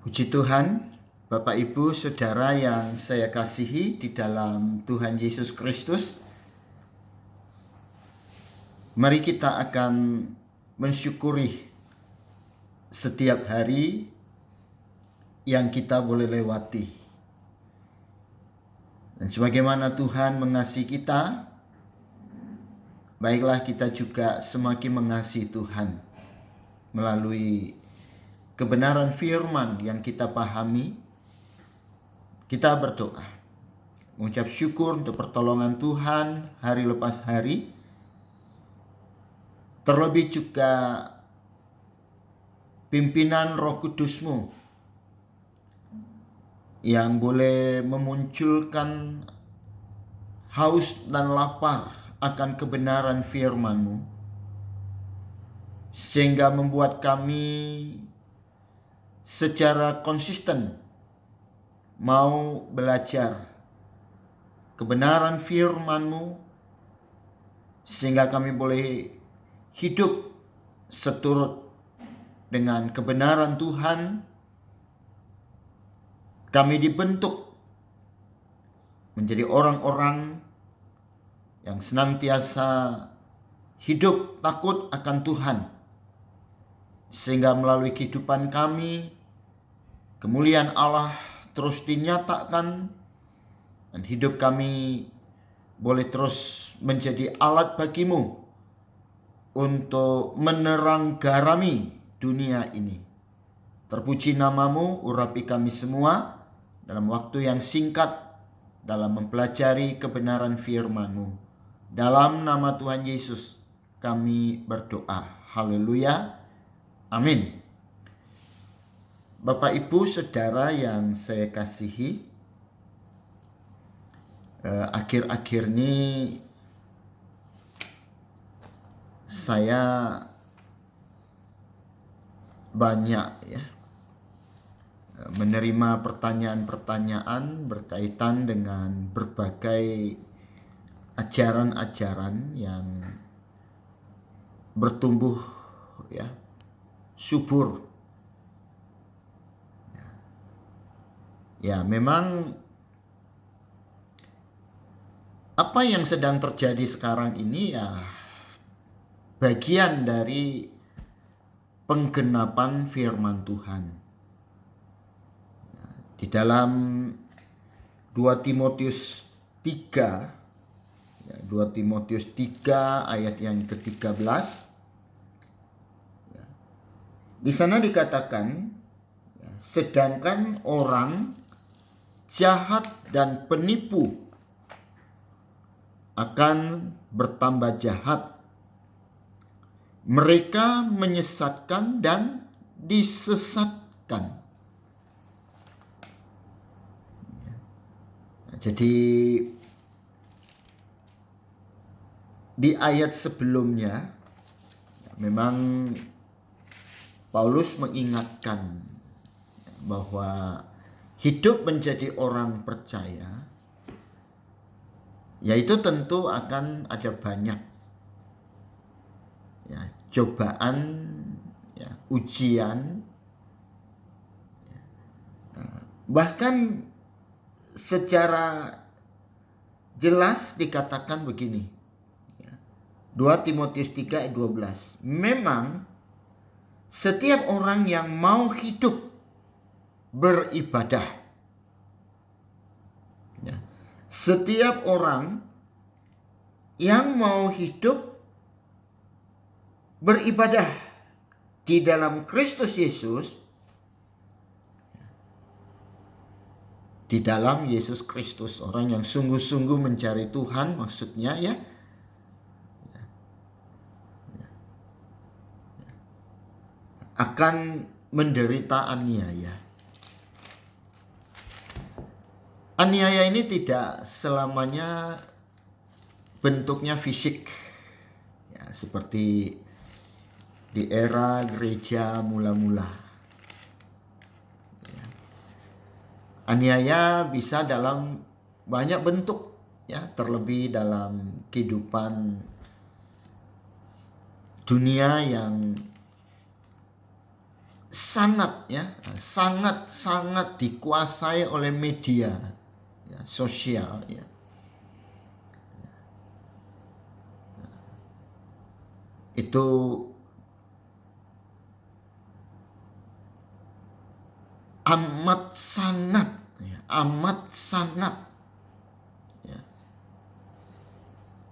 Puji Tuhan, Bapak Ibu Saudara yang saya kasihi di dalam Tuhan Yesus Kristus. Mari kita akan mensyukuri setiap hari yang kita boleh lewati. Dan sebagaimana Tuhan mengasihi kita, baiklah kita juga semakin mengasihi Tuhan melalui kebenaran firman yang kita pahami. Kita berdoa, mengucap syukur untuk pertolongan Tuhan hari lepas hari. Terlebih juga pimpinan Roh Kudus-Mu yang boleh memunculkan haus dan lapar akan kebenaran firman-Mu, sehingga membuat kami secara konsisten mau belajar kebenaran firman-Mu, sehingga kami boleh hidup seturut dengan kebenaran Tuhan. Kami dibentuk menjadi orang-orang yang senantiasa hidup takut akan Tuhan, sehingga melalui kehidupan kami kemuliaan Allah terus dinyatakan, dan hidup kami boleh terus menjadi alat bagi-Mu untuk menerang garami dunia ini. Terpuji nama-Mu, urapi kami semua dalam waktu yang singkat dalam mempelajari kebenaran firman-Mu. Dalam nama Tuhan Yesus kami berdoa. Haleluya. Amin. Bapak Ibu Saudara yang saya kasihi, akhir-akhir ini saya banyak menerima pertanyaan-pertanyaan berkaitan dengan berbagai ajaran-ajaran yang bertumbuh subur. Ya, memang apa yang sedang terjadi sekarang ini bagian dari penggenapan firman Tuhan. Di dalam 2 Timotius 3 ayat yang ke-13, di sana dikatakan, sedangkan orang jahat dan penipu akan bertambah jahat. Mereka menyesatkan dan disesatkan. Jadi di ayat sebelumnya memang Paulus mengingatkan bahwa hidup menjadi orang percaya, yaitu tentu akan ada banyak cobaan, ujian, bahkan secara jelas dikatakan begini, 2 Timotius 3 ayat 12, memang setiap orang yang mau hidup beribadah, setiap orang yang mau hidup beribadah di dalam Kristus Yesus, di dalam Yesus Kristus, orang yang sungguh-sungguh mencari Tuhan, maksudnya akan menderita aniaya. Aniaya ini tidak selamanya bentuknya fisik, seperti di era gereja mula-mula. Aniaya bisa dalam banyak bentuk, terlebih dalam kehidupan dunia yang sangat dikuasai oleh media ya, sosial ya. Itu amat sangat ya,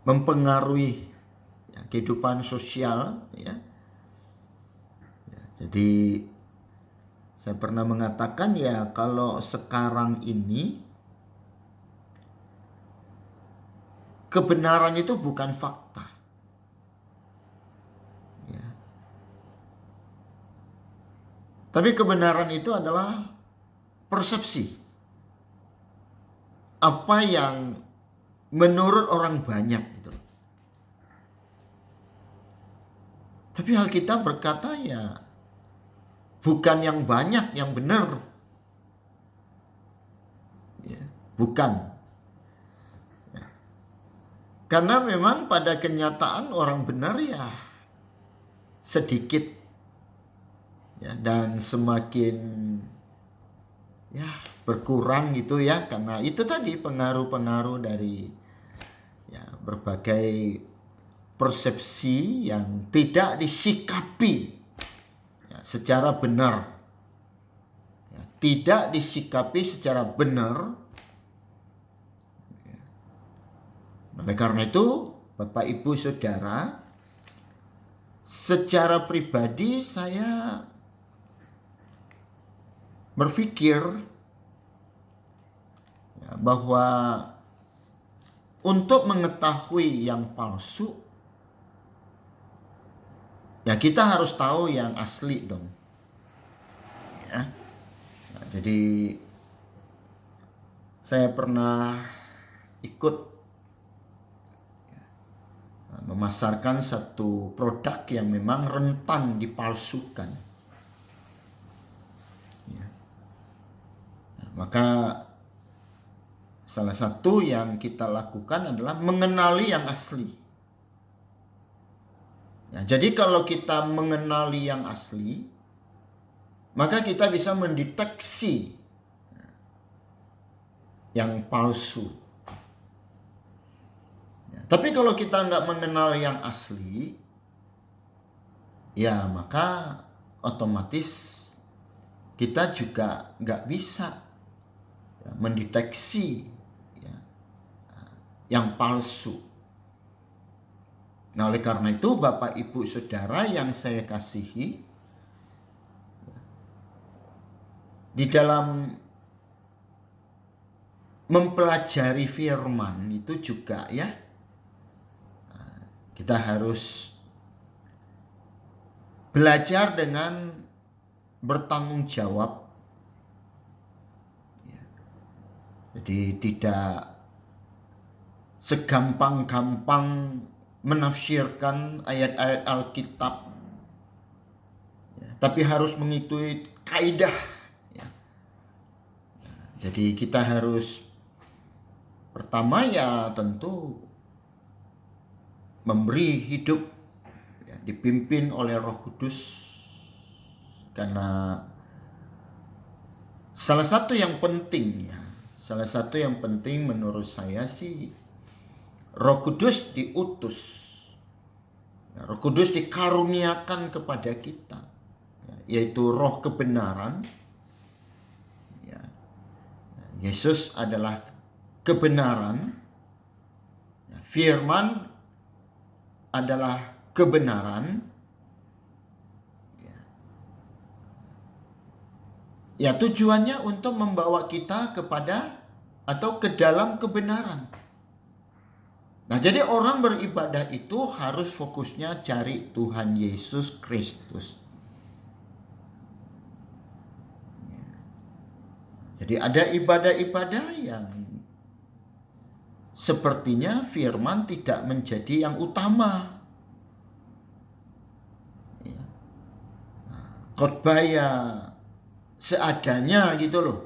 mempengaruhi ya, kehidupan sosial ya. Jadi saya pernah mengatakan ya, kalau sekarang ini kebenaran itu bukan fakta ya. Tapi kebenaran itu adalah persepsi. Apa yang menurut orang banyak gitu. Tapi Alkitab berkata ya, bukan yang banyak yang benar. Ya, bukan. Ya. Karena memang pada kenyataan orang benar ya sedikit. Ya, dan semakin ya berkurang gitu ya. Karena itu tadi pengaruh-pengaruh dari ya berbagai persepsi yang tidak disikapi secara benar, ya, tidak disikapi secara benar. Oleh karena itu, Bapak Ibu Saudara, secara pribadi saya berpikir ya, bahwa untuk mengetahui yang palsu, ya kita harus tahu yang asli dong. Ya. Nah, jadi saya pernah ikut memasarkan satu produk yang memang rentan dipalsukan. Ya. Nah, maka salah satu yang kita lakukan adalah mengenali yang asli. Ya, jadi kalau kita mengenali yang asli, maka kita bisa mendeteksi yang palsu. Ya, tapi kalau kita nggak mengenal yang asli, ya maka otomatis kita juga nggak bisa ya, mendeteksi ya, yang palsu. Nah, oleh karena itu Bapak Ibu Saudara yang saya kasihi, di dalam mempelajari firman itu juga ya, kita harus belajar dengan bertanggung jawab. Jadi tidak segampang-gampang menafsirkan ayat-ayat Alkitab, ya, tapi harus mengikuti kaidah. Ya. Jadi kita harus pertama ya tentu memberi hidup ya, dipimpin oleh Roh Kudus, karena salah satu yang penting menurut saya sih, Roh Kudus diutus. Roh Kudus dikaruniakan kepada kita, yaitu roh kebenaran. Yesus adalah kebenaran. Firman adalah kebenaran. Ya, tujuannya untuk membawa kita kepada atau ke dalam kebenaran. Nah, jadi orang beribadah itu harus fokusnya cari Tuhan Yesus Kristus. Jadi ada ibadah-ibadah yang sepertinya firman tidak menjadi yang utama. Khotbah ya seadanya gitu loh.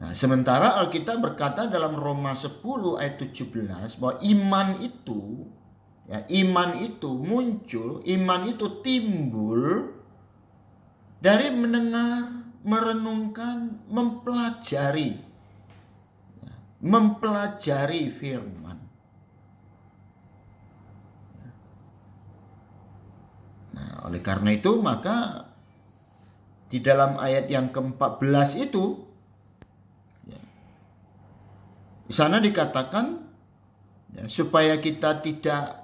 Nah, sementara Alkitab berkata dalam Roma 10 ayat 17 bahwa iman itu Ya, iman itu muncul, iman itu timbul dari mendengar, merenungkan, mempelajari firman. Nah, oleh karena itu maka di dalam ayat yang ke-14 itu, di sana dikatakan supaya kita tidak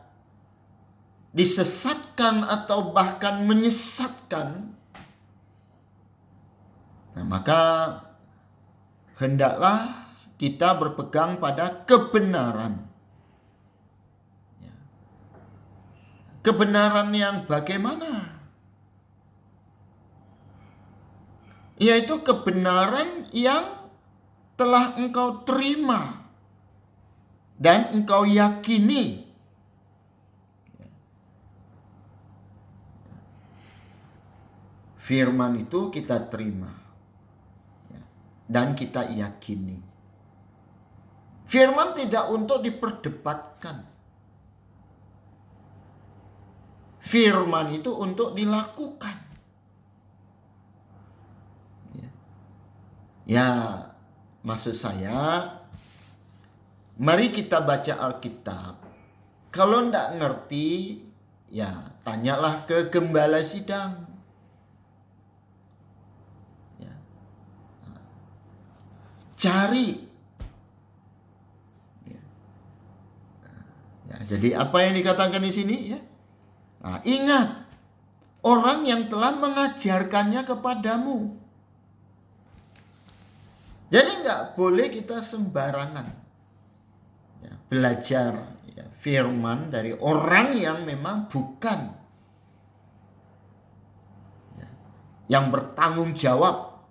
disesatkan atau bahkan menyesatkan. Nah, maka hendaklah kita berpegang pada kebenaran. Kebenaran yang bagaimana? Yaitu kebenaran yang telah engkau terima dan engkau yakini. Firman itu kita terima dan kita yakini. Firman tidak untuk diperdebatkan. Firman itu untuk dilakukan. Ya, maksud saya, mari kita baca Alkitab. Kalau tidak ngerti, ya tanyalah ke gembala sidang. Ya. Cari. Ya, jadi apa yang dikatakan di sini? Ya. Nah, ingat, orang yang telah mengajarkannya kepadamu. Jadi nggak boleh kita sembarangan belajar firman dari orang yang memang bukan yang bertanggung jawab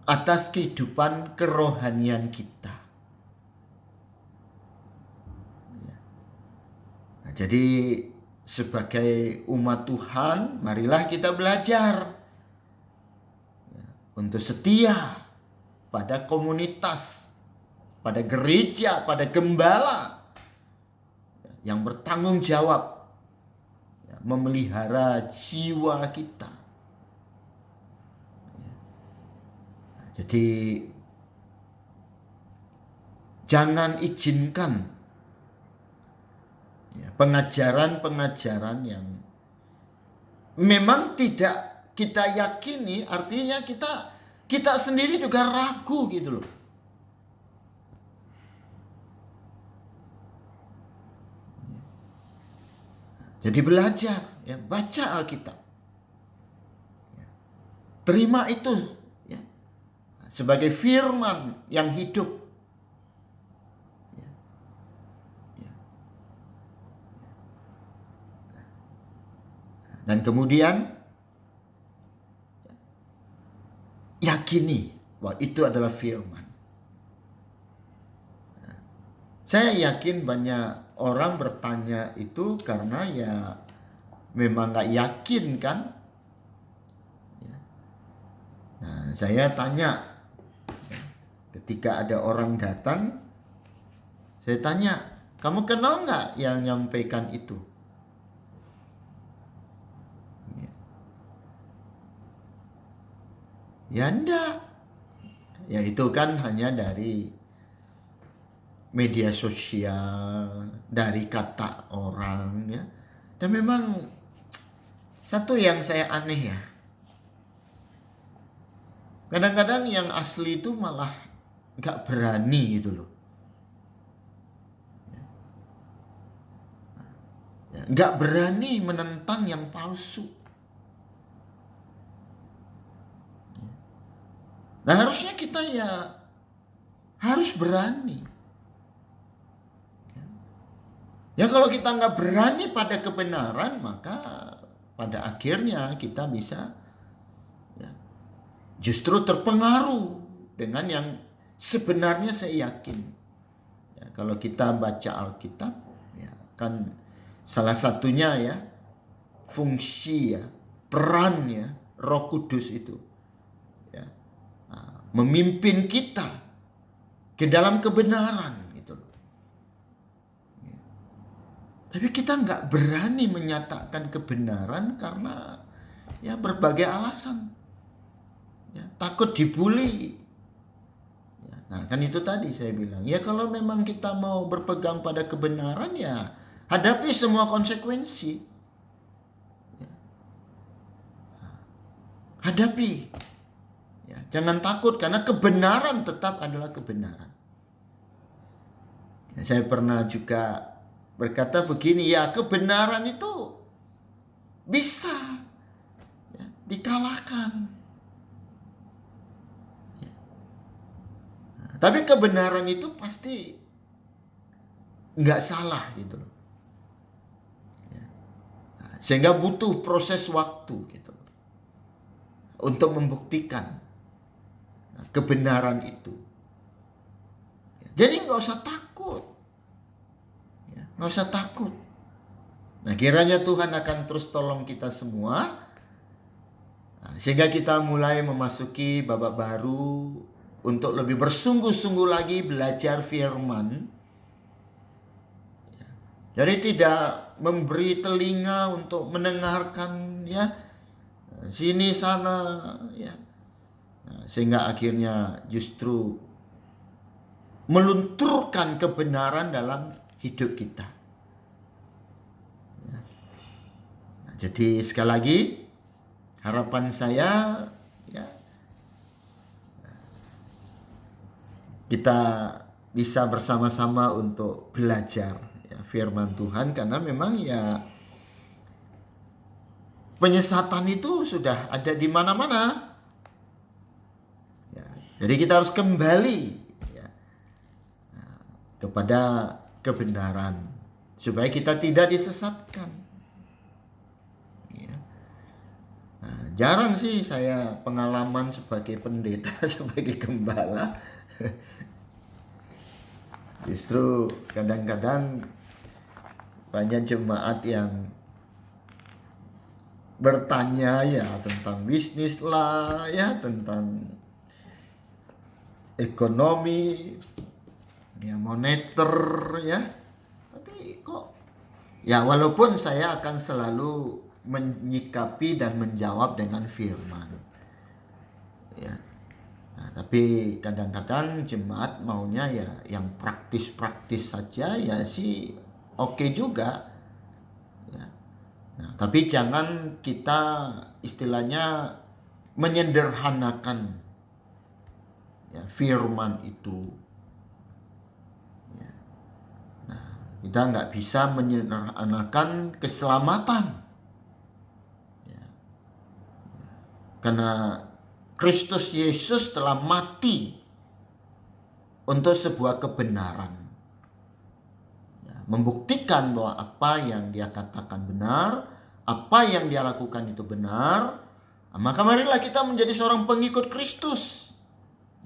atas kehidupan kerohanian kita. Nah, jadi sebagai umat Tuhan, marilah kita belajar untuk setia pada komunitas, pada gereja, pada gembala yang bertanggung jawab memelihara jiwa kita. Jadi jangan izinkan pengajaran-pengajaran yang memang tidak kita yakini, artinya kita sendiri juga ragu gitu loh. Jadi belajar, ya, baca Alkitab. Terima itu ya, sebagai firman yang hidup. Dan kemudian yakini bahwa itu adalah firman. Saya yakin banyak orang bertanya itu karena ya memang gak yakin kan. Nah, saya tanya ketika ada orang datang, saya tanya, kamu kenal gak yang nyampaikan itu? Ya enggak. Ya itu kan hanya dari media sosial, dari kata orang ya. Dan memang satu yang saya aneh ya. Kadang-kadang yang asli itu malah gak berani gitu loh. Gak berani menentang yang palsu. Nah, harusnya kita ya harus berani. Ya kalau kita nggak berani pada kebenaran, maka pada akhirnya kita bisa ya, justru terpengaruh dengan yang sebenarnya saya yakin. Ya, kalau kita baca Alkitab, ya, kan salah satunya ya fungsi ya perannya Roh Kudus itu. Memimpin kita ke dalam kebenaran gitu loh. Tapi kita nggak berani menyatakan kebenaran karena ya berbagai alasan. Ya, takut dibully. Ya, nah kan itu tadi saya bilang, ya kalau memang kita mau berpegang pada kebenaran ya hadapi semua konsekuensi. Ya, hadapi. Ya, jangan takut karena kebenaran tetap adalah kebenaran. Ya, saya pernah juga berkata begini, ya kebenaran itu bisa ya, dikalahkan. Ya. Nah, tapi kebenaran itu pasti nggak salah gitu loh. Ya. Nah, sehingga butuh proses waktu gitu loh, untuk membuktikan kebenaran itu. Jadi nggak usah takut, ya, nggak usah takut. Nah kiranya Tuhan akan terus tolong kita semua, sehingga kita mulai memasuki babak baru untuk lebih bersungguh-sungguh lagi belajar firman. Jadi tidak memberi telinga untuk mendengarkan ya sini sana ya. Nah, sehingga akhirnya justru melunturkan kebenaran dalam hidup kita. Ya. Nah, jadi sekali lagi harapan saya ya kita bisa bersama-sama untuk belajar ya, firman Tuhan, karena memang ya penyesatan itu sudah ada di mana-mana. Ya, jadi kita harus kembali kepada kebenaran supaya kita tidak disesatkan. Ya. Nah, jarang sih saya pengalaman sebagai pendeta, sebagai gembala. Justru kadang-kadang banyak jemaat yang bertanya ya tentang bisnis lah, ya tentang ekonomi, ya moneter ya. Tapi kok ya walaupun saya akan selalu menyikapi dan menjawab dengan firman. Ya. Nah, tapi kadang-kadang jemaat maunya ya yang praktis-praktis saja ya sih oke juga. Ya. Nah, tapi jangan kita istilahnya menyederhanakan ya, firman itu. Kita nggak bisa menyederhanakan keselamatan. Ya. Karena Kristus Yesus telah mati untuk sebuah kebenaran. Ya. Membuktikan bahwa apa yang dia katakan benar, apa yang dia lakukan itu benar. Maka marilah kita menjadi seorang pengikut Kristus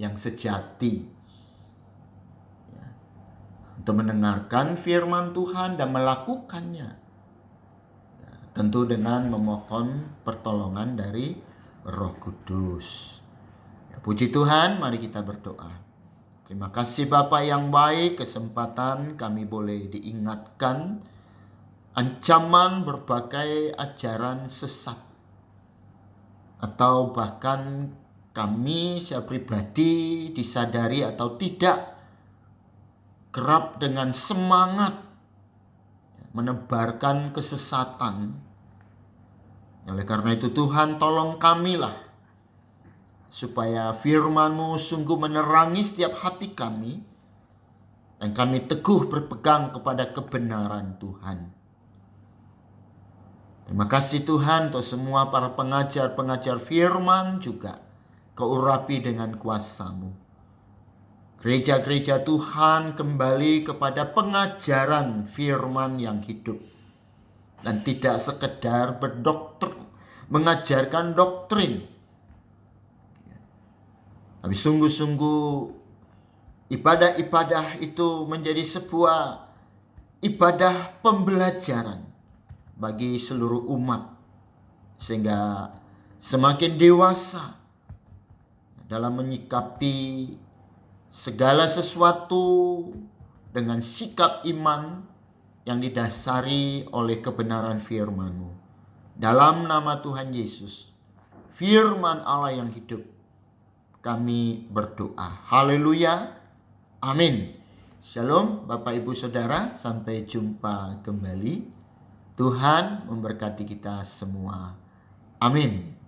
yang sejati. Untuk mendengarkan firman Tuhan dan melakukannya. Ya, tentu dengan memohon pertolongan dari Roh Kudus. Ya, puji Tuhan, mari kita berdoa. Terima kasih Bapa yang baik, kesempatan kami boleh diingatkan ancaman berbagai ajaran sesat. Atau bahkan kami secara pribadi disadari atau tidak kerap dengan semangat menebarkan kesesatan. Oleh karena itu Tuhan tolong kamilah supaya firman-Mu sungguh menerangi setiap hati kami dan kami teguh berpegang kepada kebenaran Tuhan. Terima kasih Tuhan untuk semua para pengajar-pengajar firman juga Kau urapi dengan kuasa-Mu. Gereja-gereja Tuhan kembali kepada pengajaran firman yang hidup. Dan tidak sekedar mengajarkan doktrin. Tapi sungguh-sungguh ibadah-ibadah itu menjadi sebuah ibadah pembelajaran bagi seluruh umat. Sehingga semakin dewasa dalam menyikapi segala sesuatu dengan sikap iman yang didasari oleh kebenaran firman-Mu. Dalam nama Tuhan Yesus, firman Allah yang hidup, kami berdoa. Haleluya. Amin. Shalom Bapak Ibu Saudara, sampai jumpa kembali. Tuhan memberkati kita semua. Amin.